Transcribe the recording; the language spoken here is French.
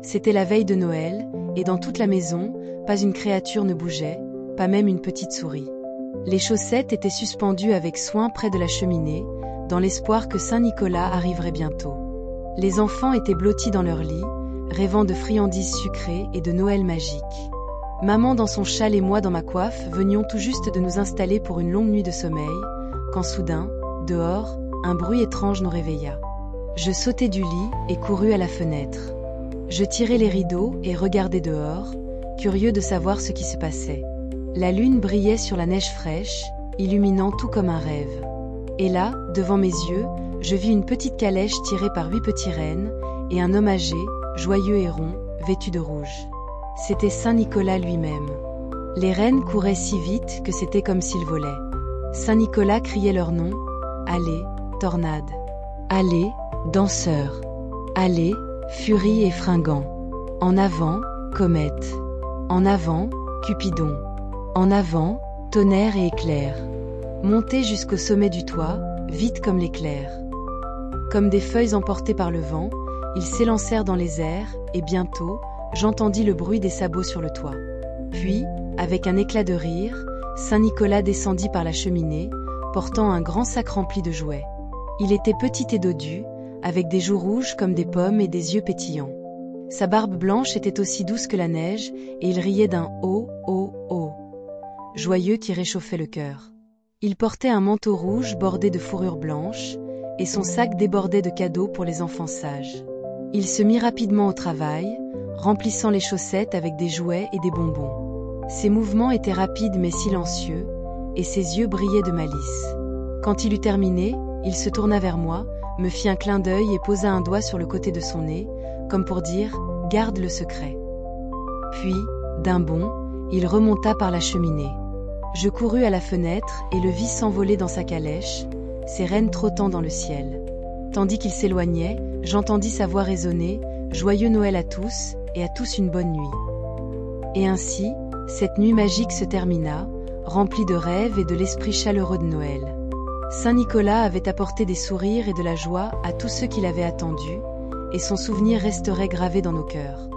C'était la veille de Noël, et dans toute la maison, pas une créature ne bougeait, pas même une petite souris. Les chaussettes étaient suspendues avec soin près de la cheminée, dans l'espoir que Saint Nicolas arriverait bientôt. Les enfants étaient blottis dans leur lit, rêvant de friandises sucrées et de Noël magique. Maman dans son châle et moi dans ma coiffe venions tout juste de nous installer pour une longue nuit de sommeil, quand soudain, dehors, un bruit étrange nous réveilla. Je sautai du lit et courus à la fenêtre. Je tirai les rideaux et regardai dehors, curieux de savoir ce qui se passait. La lune brillait sur la neige fraîche, illuminant tout comme un rêve. Et là, devant mes yeux, je vis une petite calèche tirée par 8 petits rennes, et un homme âgé, joyeux et rond, vêtu de rouge. C'était Saint Nicolas lui-même. Les rennes couraient si vite que c'était comme s'ils volaient. Saint Nicolas criait leur nom. Allez, tornade. Allez, danseur. Allez, furie et fringant. En avant, comète. En avant, Cupidon. En avant, tonnerre et éclair. Montez jusqu'au sommet du toit, vite comme l'éclair. Comme des feuilles emportées par le vent, ils s'élancèrent dans les airs, et bientôt, j'entendis le bruit des sabots sur le toit. Puis, avec un éclat de rire, Saint Nicolas descendit par la cheminée, portant un grand sac rempli de jouets. Il était petit et dodu, avec des joues rouges comme des pommes et des yeux pétillants. Sa barbe blanche était aussi douce que la neige, et il riait d'un « oh, oh, oh » joyeux qui réchauffait le cœur. Il portait un manteau rouge bordé de fourrure blanche, et son sac débordait de cadeaux pour les enfants sages. Il se mit rapidement au travail, remplissant les chaussettes avec des jouets et des bonbons. Ses mouvements étaient rapides mais silencieux, et ses yeux brillaient de malice. Quand il eut terminé, il se tourna vers moi, me fit un clin d'œil et posa un doigt sur le côté de son nez, comme pour dire « garde le secret ». Puis, d'un bond, il remonta par la cheminée. Je courus à la fenêtre et le vis s'envoler dans sa calèche, ses rennes trottant dans le ciel. Tandis qu'il s'éloignait, j'entendis sa voix résonner « Joyeux Noël à tous, et à tous une bonne nuit ». Et ainsi, cette nuit magique se termina, remplie de rêves et de l'esprit chaleureux de Noël. Saint Nicolas avait apporté des sourires et de la joie à tous ceux qui l'avaient attendu, et son souvenir resterait gravé dans nos cœurs.